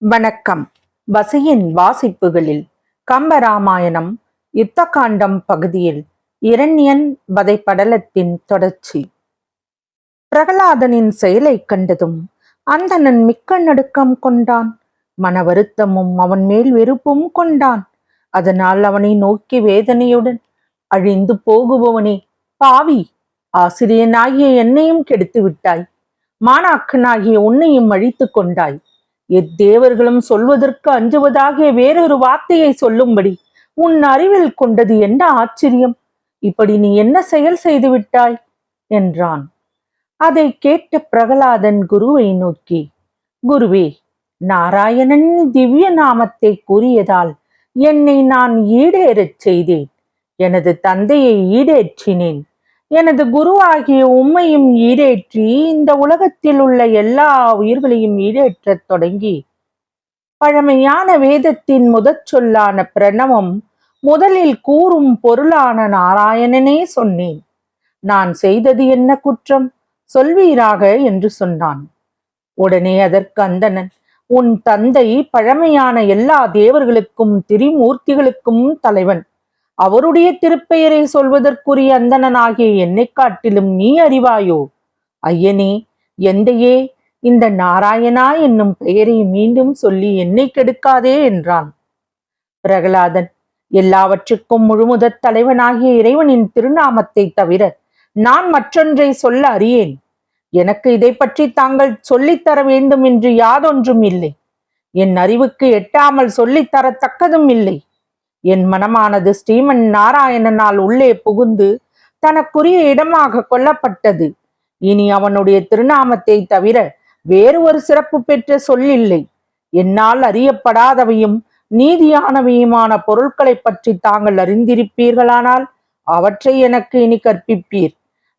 வணக்கம். வசியின் வாசிப்புகளில் கம்பராமாயணம் யுத்தகாண்டம் பகுதியில் இரண்யன் வதை படலத்தின் தொடர்ச்சி. பிரகலாதனின் செயலை கண்டதும் அந்தணன் மிக்க நடுக்கம் கொண்டான். மன வருத்தமும் அவன் மேல் வெறுப்பும் கொண்டான். அதனால் அவனை நோக்கி வேதனையுடன், அழிந்து போகுபவனே, பாவி, ஆசிரியனாகிய என்னையும் கெடுத்து விட்டாய், மாணாக்கனாகிய உன்னையும் அழித்து கொண்டாய். எத்தேவர்களும் சொல்வதற்கு அஞ்சுவதாகிய வேறொரு வார்த்தையை சொல்லும்படி உன் அறிவில் கொண்டது என்ன ஆச்சரியம்! இப்படி நீ என்ன செயல் செய்து விட்டாய் என்றான். அதை கேட்ட பிரகலாதன் குருவை நோக்கி, குருவே, நாராயணன் திவ்ய நாமத்தை கூறியதால் என்னை நான் ஈடேறச் செய்தேன். எனது தந்தையை ஈடேற்றினேன். எனது குருவாகிய உம்மையும் ஈடேற்றி இந்த உலகத்தில் உள்ள எல்லா உயிர்களையும் ஈடேற்றத் தொடங்கி பழமையான வேதத்தின் முதற் சொல்லான பிரணவம் முதலில் கூறும் பொருளான நாராயணனே சொன்னேன். நான் செய்தது என்ன குற்றம் சொல்வீராக என்று சொன்னான். உடனே அதற்கு அந்தணன், உன் தந்தை பழமையான எல்லா தேவர்களுக்கும் திரிமூர்த்திகளுக்கும் தலைவன். அவருடைய திருப்பெயரை சொல்வதற்குரிய அந்தணனாகிய என்னை காட்டிலும் நீ அறிவாயோ? ஐயனே, எந்தையே, இந்த நாராயணா என்னும் பெயரை மீண்டும் சொல்லி என்னை கெடுக்காதே என்றான். பிரகலாதன், எல்லாவற்றுக்கும் முழுமுதற் தலைவனாகிய இறைவனின் திருநாமத்தை தவிர நான் மற்றொன்றை சொல்ல அறியேன். எனக்கு இதை பற்றி தாங்கள் சொல்லித்தர வேண்டும் என்று யாதொன்றும் இல்லை. என் அறிவுக்கு எட்டாமல் சொல்லித்தரத்தக்கதும் இல்லை. என் மனமானது ஸ்ரீமன் நாராயணனால் உள்ளே புகுந்து தனக்குரிய இடமாக கொள்ளப்பட்டது. இனி அவனுடைய திருநாமத்தை தவிர வேறு ஒரு சிறப்பு பெற்ற சொல்லில்லை. என்னால் அறியப்படாதவையும் நீதியானவையுமான பொருட்களை பற்றி தாங்கள் அறிந்திருப்பீர்களானால் அவற்றை எனக்கு இனி கற்பிப்பீர்.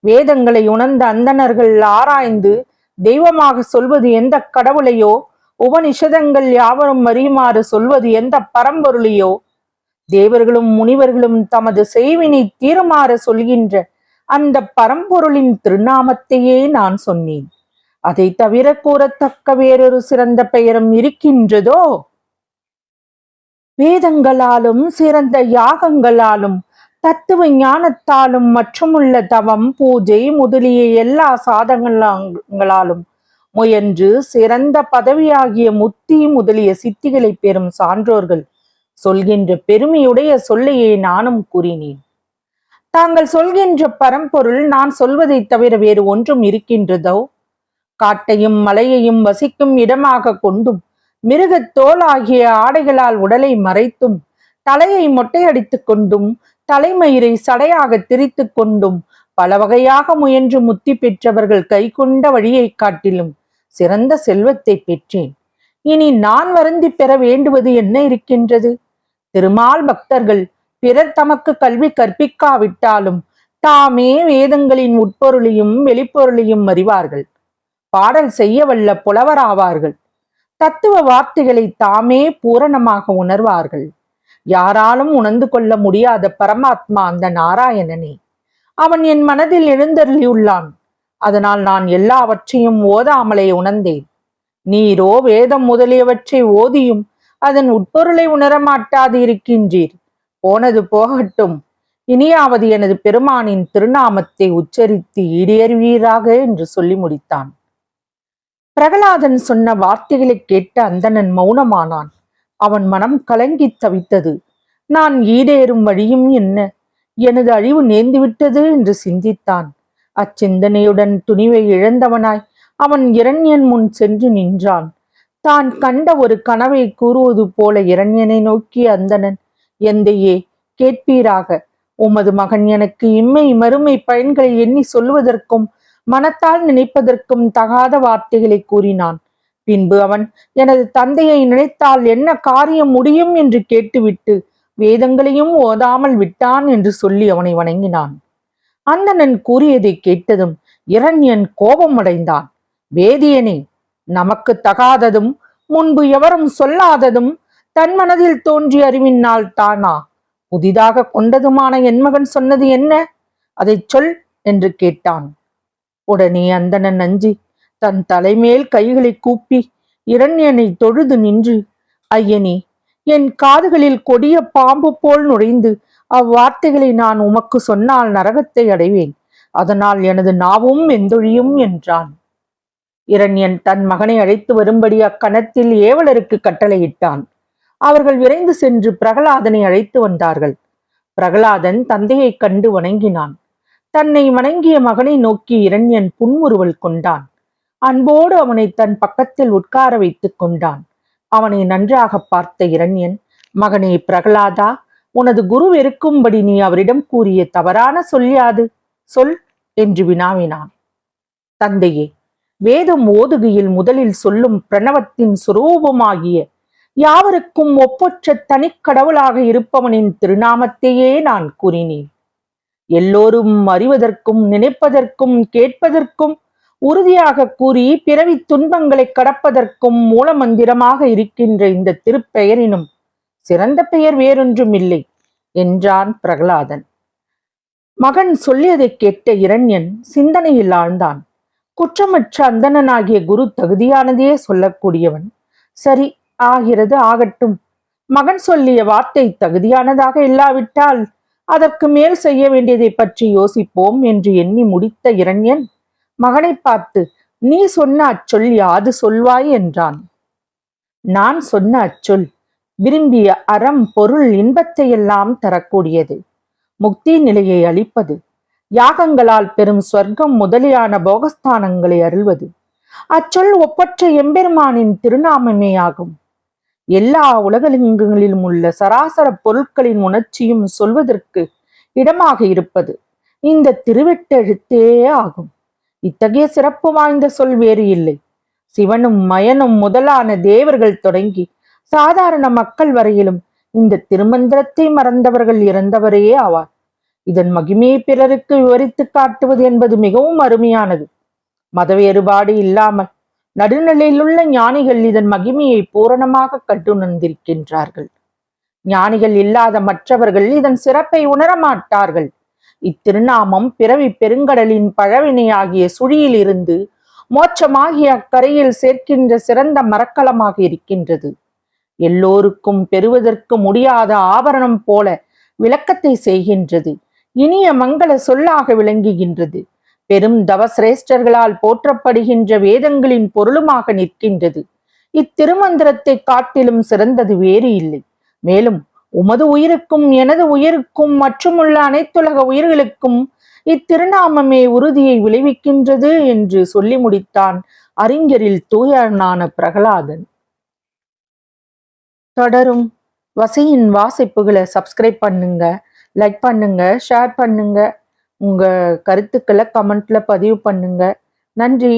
வேதங்களை உணர்ந்த அந்தணர்கள் ஆராய்ந்து தெய்வமாக சொல்வது எந்த கடவுளையோ, உபனிஷதங்கள் யாவரும் அறியுமாறு சொல்வது எந்த பரம்பொருளையோ, தேவர்களும் முனிவர்களும் தமது செய்வினை தீருமாற சொல்கின்ற அந்த பரம்பொருளின் திருநாமத்தையே நான் சொன்னேன். அதை தவிர கூறத்தக்க வேறொரு சிறந்த பெயரும் இருக்கின்றதோ? வேதங்களாலும் சிறந்த யாகங்களாலும் தத்துவ ஞானத்தாலும் மற்றுமுள்ள தவம், பூஜை முதலிய எல்லா சாதகங்களாலும் முயன்று சிறந்த பதவியாகிய முத்தி முதலிய சித்திகளை பெறும் சான்றோர்கள் சொல்கின்ற பெருமையுடைய சொல்லையே நானும் கூறினேன். தாங்கள் சொல்கின்ற பரம்பொருள் நான் சொல்வதை தவிர வேறு ஒன்றும் இருக்கின்றதோ? காட்டையும் மலையையும் வசிக்கும் இடமாக கொண்டும், மிருகத்தோல் ஆகிய ஆடைகளால் உடலை மறைத்தும், தலையை மொட்டையடித்துக் கொண்டும், தலைமயிரை சடையாக திரித்து கொண்டும் பல வகையாக முயன்று முத்தி பெற்றவர்கள் கை கொண்ட வழியை காட்டிலும் சிறந்த செல்வத்தை பெற்றேன். இனி நான் வருந்தி பெற வேண்டுவது என்ன இருக்கின்றது? திருமால் பக்தர்கள் பிறர் தமக்கு கல்வி கற்பிக்காவிட்டாலும் தாமே வேதங்களின் உட்பொருளையும் வெளிப்பொருளையும் அறிவார்கள். பாடல் செய்ய வல்ல புலவராவார்கள். தத்துவ வார்த்தைகளை தாமே பூரணமாக உணர்வார்கள். யாராலும் உணர்ந்து கொள்ள முடியாத பரமாத்மா அந்த நாராயணனே. அவன் என் மனதில் எழுந்தருளியுள்ளான். அதனால் நான் எல்லாவற்றையும் ஓதாமலே உணர்ந்தேன். நீரோ வேதம் முதலியவற்றை ஓதியும் அதன் உட்பொருளை உணரமாட்டாது இருக்கின்றீர். போனது போகட்டும். இனியாவது எனது பெருமானின் திருநாமத்தை உச்சரித்து ஈடேறுவீராக என்று சொல்லி முடித்தான். பிரகலாதன் சொன்ன வார்த்தைகளை கேட்ட அந்தணன் மௌனமானான். அவன் மனம் கலங்கி தவித்தது. நான் ஈடேறும் வழியும் என்ன? எனது அழிவு நேர்ந்துவிட்டது என்று சிந்தித்தான். அச்சிந்தனையுடன் துணிவை இழந்தவனாய் அவன் இரண்யன் முன் சென்று நின்றான். தான் கண்ட ஒரு கனவை கூறுவது போல இரண்யனை நோக்கிய அந்தணன், எந்தையே, கேட்பீராக. உமது மகன் எனக்கு இம்மை மறுமை பயன்களை எண்ணி சொல்வதற்கும் மனத்தால் நினைப்பதற்கும் தகாத வார்த்தைகளை கூறினான். பின்பு அவன் எனது தந்தையை நினைத்தால் என்ன காரியம் முடியும் என்று கேட்டுவிட்டு வேதங்களையும் ஓதாமல் விட்டான் என்று சொல்லி அவனை வணங்கினான். அந்தணன் கூறியதை கேட்டதும் இரண்யன் கோபமடைந்தான். வேதியனே, நமக்கு தகாததும் முன்பு எவரும் சொல்லாததும் தன் மனதில் தோன்றிய அறிவினால் தானா புதிதாக கொண்டதுமான என் மகன் சொன்னது என்ன? அதைச் சொல் என்று கேட்டான். உடனே அந்தணன் அஞ்சி தன் தலைமேல் கைகளை கூப்பி இரண்யனை தொழுது நின்று, ஐயனே, என் காதுகளில் கொடிய பாம்பு போல் நுழைந்து அவ்வார்த்தைகளை நான் உமக்கு சொன்னால் நரகத்தை அடைவேன். அதனால் எனது நாவும் வெந்தொழியும் என்றான். இரண்யன் தன் மகனை அழைத்து வரும்படி அக்கணத்தில் ஏவலருக்கு கட்டளையிட்டான். அவர்கள் விரைந்து சென்று பிரகலாதனை அழைத்து வந்தார்கள். பிரகலாதன் தந்தையைக் கண்டு வணங்கினான். தன்னை வணங்கிய மகனை நோக்கி இரண்யன் புன்முறுவல் கொண்டான். அன்போடு அவனை தன் பக்கத்தில் உட்கார வைத்துக் கொண்டான். அவனை நன்றாக பார்த்த இரண்யன், மகனே பிரகலாதா, உனது குரு வெறுக்கும்படி நீ அவரிடம் கூறிய தவறான சொல்யாது? சொல் என்று வினாவினான். தந்தையே, வேதம் ஓதுகையில் முதலில் சொல்லும் பிரணவத்தின் சுரூபமாகிய யாவருக்கும் ஒப்பற்ற தனிக்கடவுளாக இருப்பவனின் திருநாமத்தையே நான் கூறினேன். எல்லோரும் அறிவதற்கும் நினைப்பதற்கும் கேட்பதற்கும் உறுதியாக கூறி பிறவி துன்பங்களை கடப்பதற்கும் மூலமந்திரமாக இருக்கின்ற இந்த திருப்பெயரினும் சிறந்த பெயர் வேறொன்றும் இல்லை என்றான் பிரகலாதன். மகன் சொல்லியதை கேட்ட இரண்யன் சிந்தனையில் ஆழ்ந்தான். குற்றமற்ற அந்தணனாகிய குரு தகுதியானதே சொல்லக்கூடியவன். சரி, ஆகிறது ஆகட்டும். மகன் சொல்லிய வார்த்தை தகுதியானதாக இல்லாவிட்டால் அதற்கு மேல் செய்ய வேண்டியதை பற்றி யோசிப்போம் என்று எண்ணி முடித்த இரண்யன் மகனை பார்த்து, நீ சொன்ன அச்சொல் யாது சொல்வாய் என்றான். நான் சொன்ன அச்சொல் விரும்பிய அறம் பொருள் இன்பத்தை எல்லாம் தரக்கூடியது, முக்தி நிலையை அளிப்பது, யாகங்களால் பெறும் சொர்க்கம் முதலியான போகஸ்தானங்களை அருள்வது. அச்சொல் ஒப்பற்ற எம்பெருமானின் திருநாமமே ஆகும். எல்லா உலகலிங்கங்களிலும் உள்ள சராசர பொருட்களின் உணர்ச்சியும் சொல்வதற்கு இடமாக இருப்பது இந்த திருவெட்டெழுத்தே ஆகும். இத்தகைய சிறப்பு வாய்ந்த சொல் வேறு இல்லை. சிவனும் மயனும் முதலான தேவர்கள் தொடங்கி சாதாரண மக்கள் வரையிலும் இந்த திருமந்திரத்தை மறந்தவர்கள் இறந்தவரே ஆவார். இதன் மகிமையை பிறருக்கு விவரித்து காட்டுவது என்பது மிகவும் அருமையானது. மத வேறுபாடு இல்லாமல் நடுநிலையிலுள்ள ஞானிகள் இதன் மகிமையை பூரணமாக கண்டுணர்ந்திருக்கின்றார்கள். ஞானிகள் இல்லாத மற்றவர்கள் இதன் சிறப்பை உணரமாட்டார்கள். இத்திருநாமம் பிறவி பெருங்கடலின் பழவினையாகிய சுழியில் இருந்து மோட்சமாகிய அக்கரையில் சேர்க்கின்ற சிறந்த மரக்கலமாக இருக்கின்றது. எல்லோருக்கும் பெறுவதற்கு முடியாத ஆபரணம் போல விளக்கத்தை செய்கின்றது. இனிய மங்கள சொல்லாக விளங்குகின்றது. பெரும் தவசிரேஷ்டர்களால் போற்றப்படுகின்ற வேதங்களின் பொருளுமாக நிற்கின்றது. இத்திருமந்திரத்தை காட்டிலும் சிறந்தது வேறு இல்லை. மேலும் உமது உயிருக்கும் எனது உயிருக்கும் மற்றும் உள்ள அனைத்துலக உயிர்களுக்கும் இத்திருநாமமே உறுதியை விளைவிக்கின்றது என்று சொல்லி முடித்தான் அறிஞரில் தூயனான பிரகலாதன். தொடரும் வசியின் வாசிப்புகளை சப்ஸ்கிரைப் பண்ணுங்க, லைக் பண்ணுங்க, ஷேர் பண்ணுங்க, உங்க கருத்துக்களை கமெண்ட்ல பதிவு பண்ணுங்க. நன்றி.